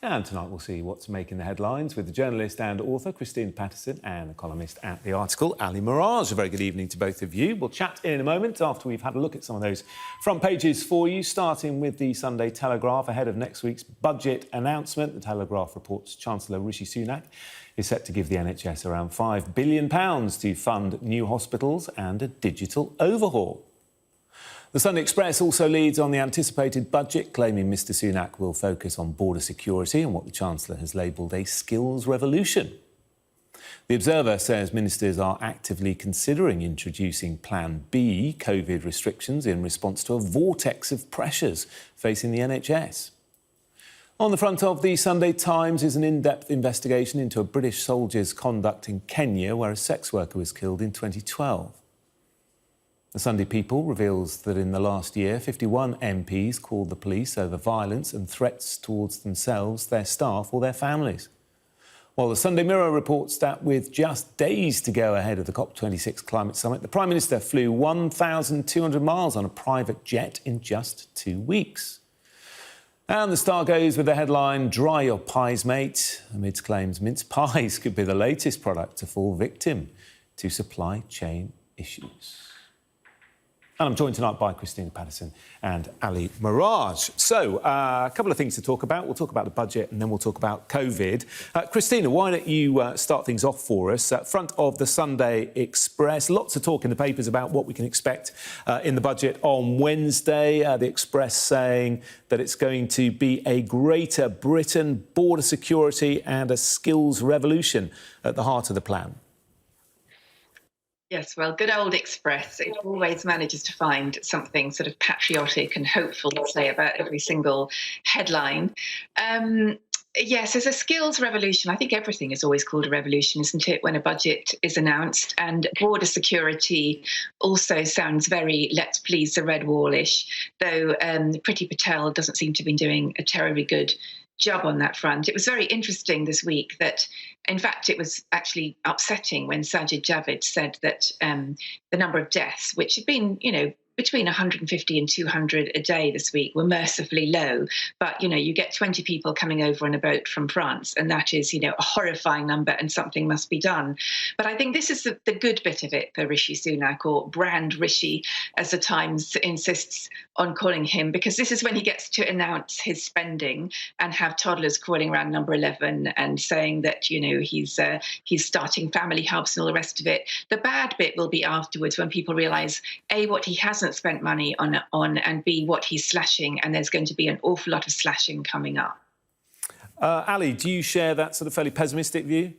And tonight we'll see what's making the headlines with the journalist and author Christina Patterson and the columnist at The Article, Ali Miraj. A very good evening to both of you. We'll chat in a moment after we've had a look at some of those front pages for you, starting with the Sunday Telegraph ahead of next week's budget announcement. The Telegraph reports Chancellor Rishi Sunak is set to give the NHS around £5 billion to fund new hospitals and a digital overhaul. The Sunday Express also leads on the anticipated budget, claiming Mr Sunak will focus on border security and what the Chancellor has labelled a skills revolution. The Observer says ministers are actively considering introducing Plan B COVID restrictions in response to a vortex of pressures facing the NHS. On the front of the Sunday Times is an in-depth investigation into a British soldier's conduct in Kenya, where a sex worker was killed in 2012. The Sunday People reveals that in the last year, 51 MPs called the police over violence and threats towards themselves, their staff or their families. While the Sunday Mirror reports that with just days to go ahead of the COP26 climate summit, the Prime Minister flew 1,200 miles on a private jet in just 2 weeks. And the Star goes with the headline, "Dry your pies, mate," amidst claims mince pies could be the latest product to fall victim to supply chain issues. And I'm joined tonight by Christina Patterson and Ali Miraj. So, a couple of things to talk about. We'll talk about the budget and then we'll talk about COVID. Christina, why don't you start things off for us? Front of the Sunday Express, lots of talk in the papers about what we can expect in the budget on Wednesday. The Express saying that it's going to be a Greater Britain, border security and a skills revolution at the heart of the plan. Yes, well, good old Express. It always manages to find something sort of patriotic and hopeful to say about every single headline. Yes, as a skills revolution, I think everything is always called a revolution, isn't it, when a budget is announced? And border security also sounds very let's please the red wall-ish, though Priti Patel doesn't seem to be doing a terribly good job on that front. It was very interesting this week that, in fact, it was actually upsetting when Sajid Javid said that the number of deaths, which had been, between 150 and 200 a day this week, were mercifully low. But, you get 20 people coming over on a boat from France, and that is, a horrifying number, and something must be done. But I think this is the good bit of it for Rishi Sunak, or Brand Rishi, as the Times insists on calling him, because this is when he gets to announce his spending and have toddlers crawling around number 11 and saying that, he's starting family hubs and all the rest of it. The bad bit will be afterwards, when people realise, A, what he hasn't spent money on, and B, what he's slashing, and there's going to be an awful lot of slashing coming up. Ali, do you share that sort of fairly pessimistic view?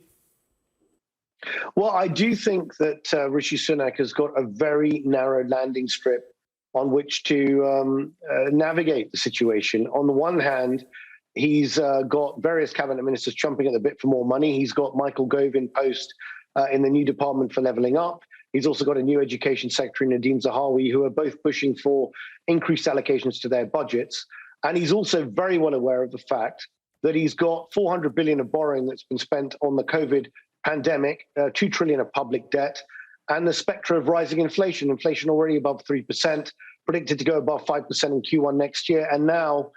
Well, I do think that Rishi Sunak has got a very narrow landing strip on which to navigate the situation. On the one hand, he's got various cabinet ministers chomping at the bit for more money. He's got Michael Gove in post in the new Department for Levelling Up. He's also got a new Education Secretary, Nadhim Zahawi, who are both pushing for increased allocations to their budgets. And he's also very well aware of the fact that he's got $400 billion of borrowing that's been spent on the COVID pandemic, $2 trillion of public debt, and the spectre of rising inflation. Inflation already above 3%, predicted to go above 5% in Q1 next year. And now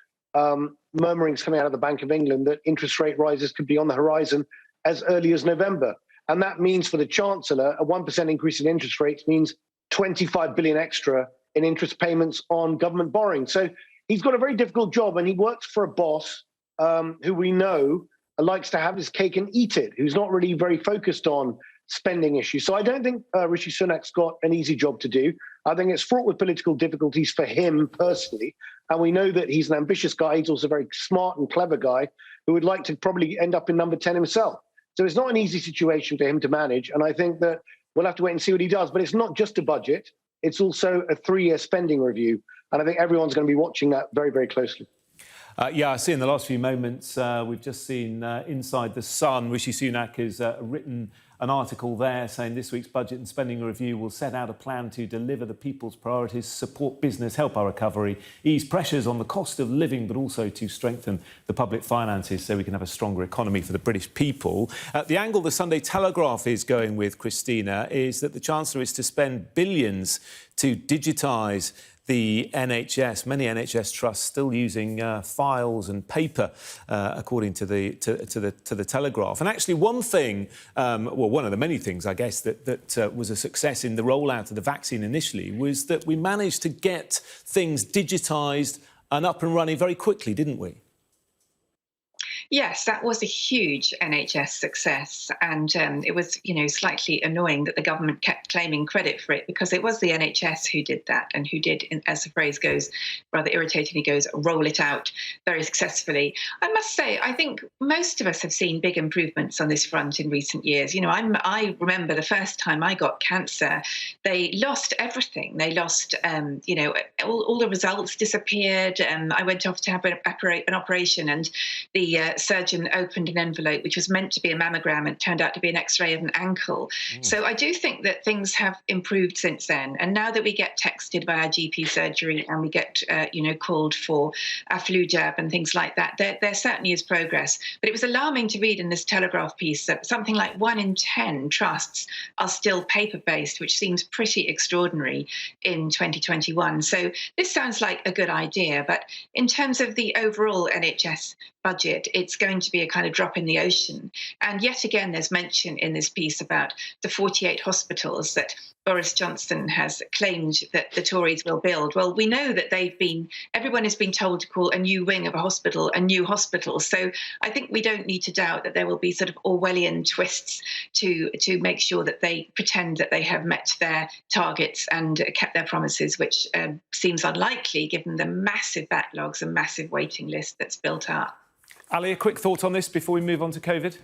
murmurings coming out of the Bank of England that interest rate rises could be on the horizon as early as November. And that means for the Chancellor, a 1% increase in interest rates means 25 billion extra in interest payments on government borrowing. So he's got a very difficult job, and he works for a boss who we know likes to have his cake and eat it, who's not really very focused on spending issues. So I don't think Rishi Sunak's got an easy job to do. I think it's fraught with political difficulties for him personally. And we know that he's an ambitious guy. He's also a very smart and clever guy who would like to probably end up in number 10 himself. So it's not an easy situation for him to manage. And I think that we'll have to wait and see what he does. But it's not just a budget. It's also a 3-year spending review. And I think everyone's going to be watching that very, very closely. Yeah, I see in the last few moments, we've just seen Inside the Sun, Rishi Sunak has written an article there saying this week's budget and spending review will set out a plan to deliver the people's priorities, support business, help our recovery, ease pressures on the cost of living, but also to strengthen the public finances so we can have a stronger economy for the British people. The angle the Sunday Telegraph is going with, Christina, is that the Chancellor is to spend billions to digitise the NHS, many NHS trusts still using files and paper, according to the Telegraph. And actually, one thing, one of the many things, I guess, that was a success in the rollout of the vaccine initially was that we managed to get things digitised and up and running very quickly, didn't we? Yes, that was a huge NHS success, and it was, slightly annoying that the government kept claiming credit for it because it was the NHS who did that and who did, as the phrase goes, rather irritatingly goes, roll it out very successfully. I must say, I think most of us have seen big improvements on this front in recent years. I remember the first time I got cancer, they lost everything. They lost, all the results disappeared. I went off to have an operation, and the surgeon opened an envelope which was meant to be a mammogram and turned out to be an X-ray of an ankle. So I do think that things have improved since then. And now that we get texted by our GP surgery and we get, called for a flu jab and things like that, there certainly is progress. But it was alarming to read in this Telegraph piece that something like 1 in 10 trusts are still paper-based, which seems pretty extraordinary in 2021. So this sounds like a good idea. But in terms of the overall NHS budget, it's going to be a kind of drop in the ocean. And yet again, there's mention in this piece about the 48 hospitals that Boris Johnson has claimed that the Tories will build. Well, we know that everyone has been told to call a new wing of a hospital a new hospital. So I think we don't need to doubt that there will be sort of Orwellian twists to make sure that they pretend that they have met their targets and kept their promises, which seems unlikely given the massive backlogs and massive waiting list that's built up. Ali, a quick thought on this before we move on to COVID?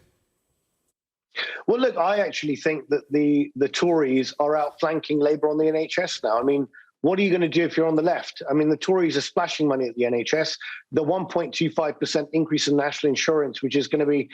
Well, look, I actually think that the Tories are outflanking Labour on the NHS now. I mean, what are you going to do if you're on the left? I mean, the Tories are splashing money at the NHS. The 1.25% increase in national insurance, which is going to be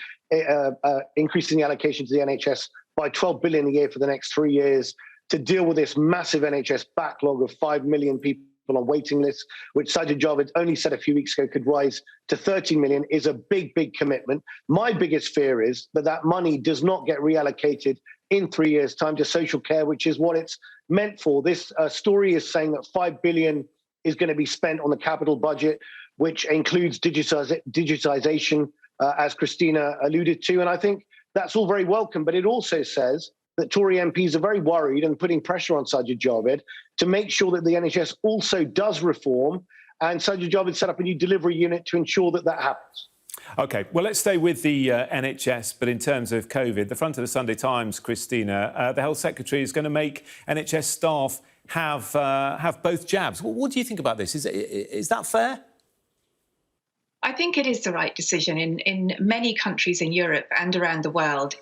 increasing the allocation to the NHS by 12 billion a year for the next 3 years to deal with this massive NHS backlog of 5 million people on waiting lists, which Sajid Javid only said a few weeks ago could rise to 30 million, is a big, big commitment. My biggest fear is that money does not get reallocated in 3 years' time to social care, which is what it's meant for. This story is saying that 5 billion is going to be spent on the capital budget, which includes digitisation, as Christina alluded to. And I think that's all very welcome, but it also says that Tory MPs are very worried and putting pressure on Sajid Javid to make sure that the NHS also does reform, and Sajid Javid set up a new delivery unit to ensure that happens. OK, well, let's stay with the NHS, but in terms of COVID, the front of the Sunday Times, Christina, the Health Secretary is going to make NHS staff have both jabs. What do you think about this? Is that fair? I think it is the right decision. In many countries in Europe and around the world,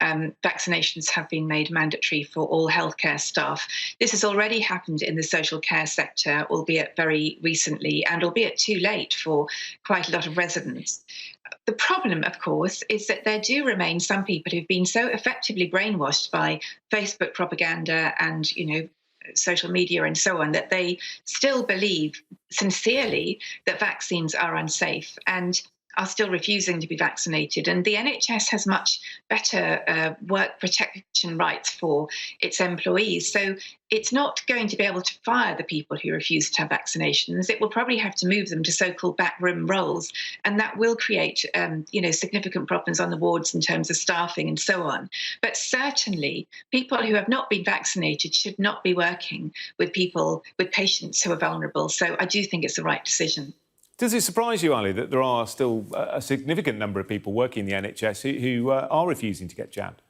vaccinations have been made mandatory for all healthcare staff. This has already happened in the social care sector, albeit very recently, and albeit too late for quite a lot of residents. The problem, of course, is that there do remain some people who've been so effectively brainwashed by Facebook propaganda and, social media and so on, that they still believe sincerely that vaccines are unsafe and are still refusing to be vaccinated. And the NHS has much better work protection rights for its employees. So it's not going to be able to fire the people who refuse to have vaccinations. It will probably have to move them to so-called backroom roles. And that will create, significant problems on the wards in terms of staffing and so on. But certainly people who have not been vaccinated should not be working with patients who are vulnerable. So I do think it's the right decision. Does it surprise you, Ali, that there are still a significant number of people working in the NHS who are refusing to get jabbed?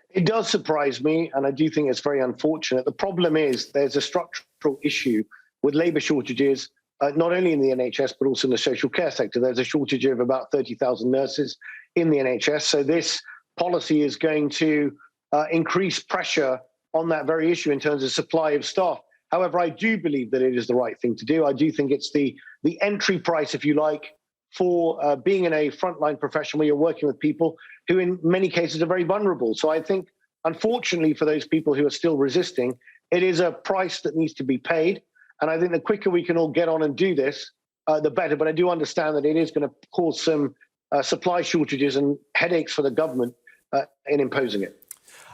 It does surprise me, and I do think it's very unfortunate. The problem is there's a structural issue with labour shortages, not only in the NHS, but also in the social care sector. There's a shortage of about 30,000 nurses in the NHS. So this policy is going to increase pressure on that very issue in terms of supply of staff. However, I do believe that it is the right thing to do. I do think it's the entry price, if you like, for being in a frontline profession where you're working with people who in many cases are very vulnerable. So I think, unfortunately, for those people who are still resisting, it is a price that needs to be paid. And I think the quicker we can all get on and do this, the better. But I do understand that it is going to cause some supply shortages and headaches for the government in imposing it.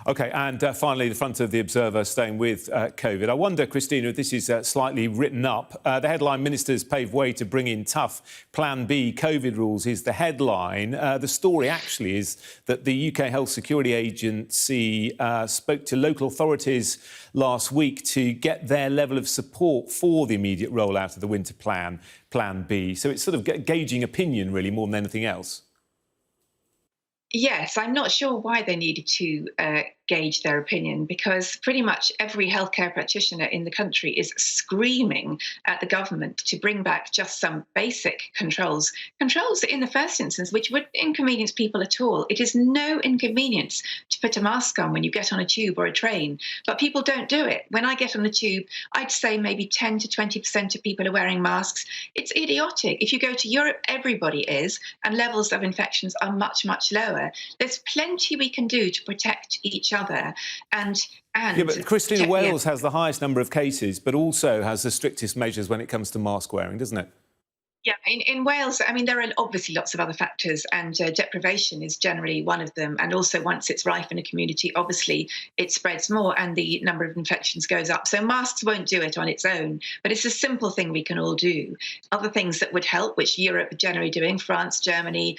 OK, and finally, the front of the Observer staying with COVID. I wonder, Christina, if this is slightly written up. The headline, Ministers pave way to bring in tough Plan B COVID rules, is the headline. The story actually is that the UK Health Security Agency spoke to local authorities last week to get their level of support for the immediate rollout of the winter plan, Plan B. So it's sort of gauging opinion, really, more than anything else. Yes, I'm not sure why they needed to gauge their opinion, because pretty much every healthcare practitioner in the country is screaming at the government to bring back just some basic controls in the first instance, which would inconvenience people at all. It is no inconvenience to put a mask on when you get on a tube or a train, but people don't do it. When I get on the tube, I'd say maybe 10 to 20% of people are wearing masks. It's idiotic. If you go to Europe, everybody is, and levels of infections are much, much lower. There's plenty we can do to protect each other and yeah, but Christina, Wales has the highest number of cases, but also has the strictest measures when it comes to mask wearing, doesn't it? Yeah, in Wales, I mean, there are obviously lots of other factors, and deprivation is generally one of them. And also, once it's rife in a community, obviously it spreads more and the number of infections goes up. So masks won't do it on its own, but it's a simple thing we can all do. Other things that would help, which Europe are generally doing, France, Germany,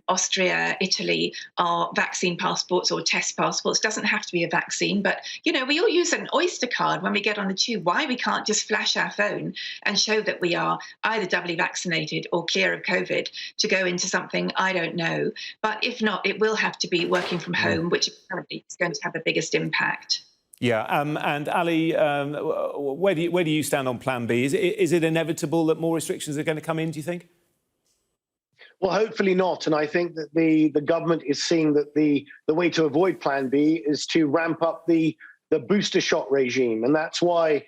Austria, Italy, are vaccine passports or test passports. Doesn't have to be a vaccine, but, you know, we all use an Oyster card when we get on the tube. Why we can't just flash our phone and show that we are either doubly vaccinated or clear of COVID to go into something, I don't know. But if not, it will have to be working from home, which apparently is going to have the biggest impact. Yeah, and Ali, where do you stand on Plan B? Is it inevitable that more restrictions are going to come in, do you think? Well, hopefully not. And I think that the government is seeing that the way to avoid Plan B is to ramp up the booster shot regime. And that's why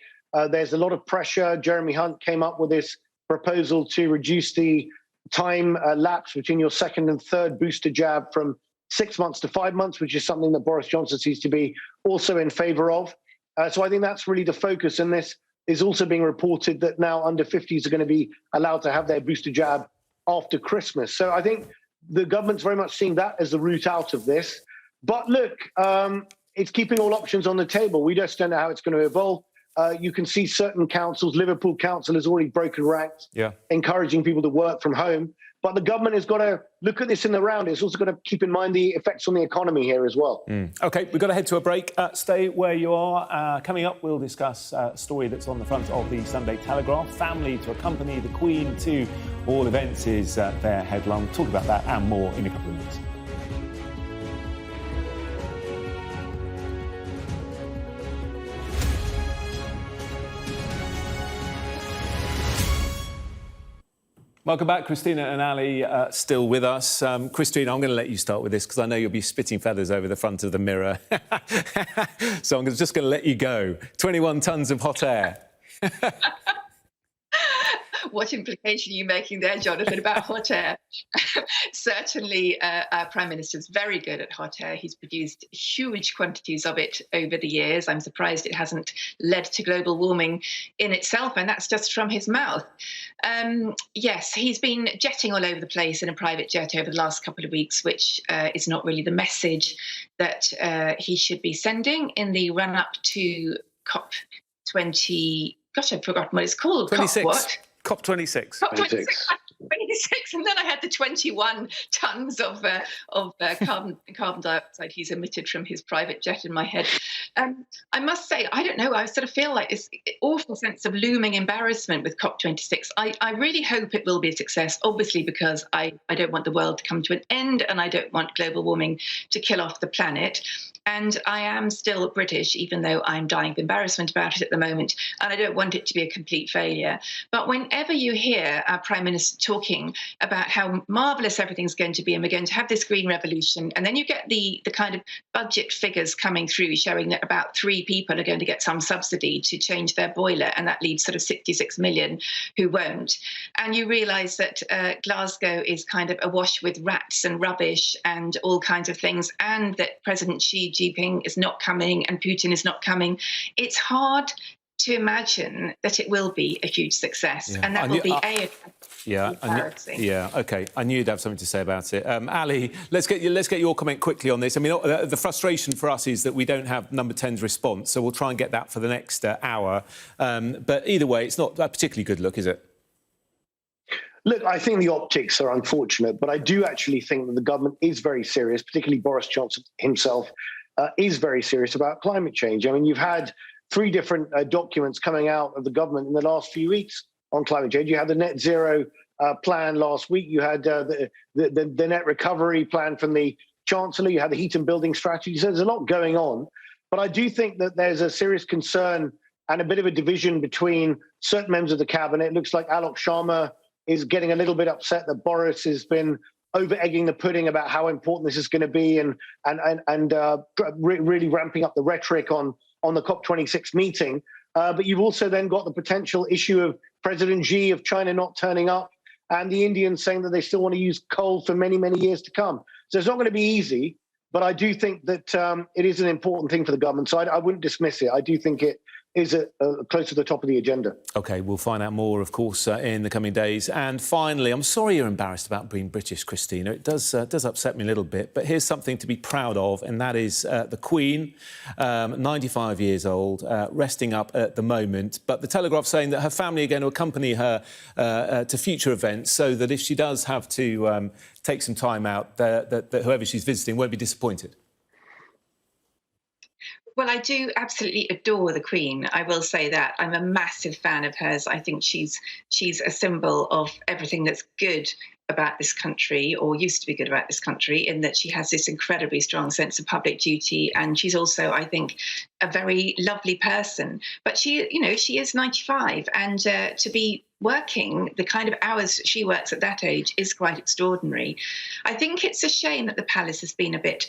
there's a lot of pressure. Jeremy Hunt came up with this proposal to reduce the time lapse between your second and third booster jab from 6 months to 5 months, which is something that Boris Johnson seems to be also in favour of. So I think that's really the focus. And this is also being reported that now under 50s are going to be allowed to have their booster jab after Christmas. So I think the government's very much seeing that as the route out of this. But look, it's keeping all options on the table. We just don't know how it's going to evolve. You can see certain councils, Liverpool Council has already broken ranks, encouraging people to work from home. But the government has got to look at this in the round. It's also got to keep in mind the effects on the economy here as well. OK, we've got to head to a break. Stay where you are. Coming up, we'll discuss a story that's on the front of the Sunday Telegraph. Family to accompany the Queen to all events is their headline. We'll talk about that and more in a couple of minutes. Welcome back, Christina and Ali, still with us. Christina, I'm going to let you start with this because I know you'll be spitting feathers over the front of the Mirror. So I'm just going to let you go. 21 tonnes of hot air. What implication are you making there, Jonathan, about hot air? Certainly, our Prime Minister is very good at hot air. He's produced huge quantities of it over the years. I'm surprised it hasn't led to global warming in itself, and that's just from his mouth. Yes, he's been jetting all over the place in a private jet over the last couple of weeks, which is not really the message that he should be sending in the run-up to COP20. Gosh, I've forgotten what it's called. 26. COP what? COP26. COP26. 26, and then I had the 21 tons of carbon dioxide he's emitted from his private jet in my head. I must say, I don't know, I sort of feel like this awful sense of looming embarrassment with COP26. I really hope it will be a success, obviously, because I don't want the world to come to an end and I don't want global warming to kill off the planet. And I am still British, even though I'm dying of embarrassment about it at the moment, and I don't want it to be a complete failure. But whenever you hear our Prime Minister talking about how marvellous everything's going to be and we're going to have this green revolution, and then you get the kind of budget figures coming through showing that about 3 people are going to get some subsidy to change their boiler, and that leaves sort of 66 million who won't. And you realise that Glasgow is kind of awash with rats and rubbish and all kinds of things, and that President Xi Jinping is not coming and Putin is not coming. It's hard to imagine that it will be a huge success, Yeah. and that will be OK. I knew you'd have something to say about it. Ali, let's get your comment quickly on this. I mean, the frustration for us is that we don't have Number 10's response, so we'll try and get that for the next hour. But either way, it's not a particularly good look, is it? Look, I think the optics are unfortunate, but I do actually think that the government is very serious, particularly Boris Johnson himself is very serious about climate change. I mean, you've had 3 different documents coming out of the government in the last few weeks on climate change. You had the net zero plan last week. You had the net recovery plan from the Chancellor. You had the heat and building strategy. So there's a lot going on. But I do think that there's a serious concern and a bit of a division between certain members of the cabinet. It looks like Alok Sharma is getting a little bit upset that Boris has been over-egging the pudding about how important this is going to be and really ramping up the rhetoric on the COP26 meeting. But you've also then got the potential issue of President Xi of China not turning up and the Indians saying that they still want to use coal for many, many years to come. So it's not going to be easy, but I do think that it is an important thing for the government. So I wouldn't dismiss it. I do think it is close to the top of the agenda. OK, we'll find out more, of course, in the coming days. And finally, I'm sorry you're embarrassed about being British, Christina. It does upset me a little bit. But here's something to be proud of, and that is the Queen, 95 years old, resting up at the moment. But the Telegraph saying that her family are going to accompany her to future events so that if she does have to take some time out, that whoever she's visiting won't be disappointed. Well, I do absolutely adore the Queen. I will say that. I'm a massive fan of hers. I think she's a symbol of everything that's good about this country, or used to be good about this country, in that she has this incredibly strong sense of public duty, and she's also, I think, a very lovely person. But she is 95, and to be working the kind of hours she works at that age is quite extraordinary. I think it's a shame that the palace has been a bit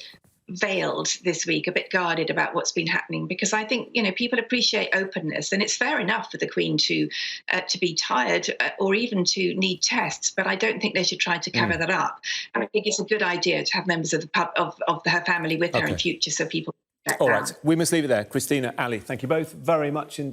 veiled this week, a bit guarded about what's been happening, because I think people appreciate openness, and it's fair enough for the Queen to be tired or even to need tests, but I don't think they should try to cover that up. And I think it's a good idea to have members of her family with her in future, so people. All right, we must leave it there. Christina, Ali, thank you both very much indeed.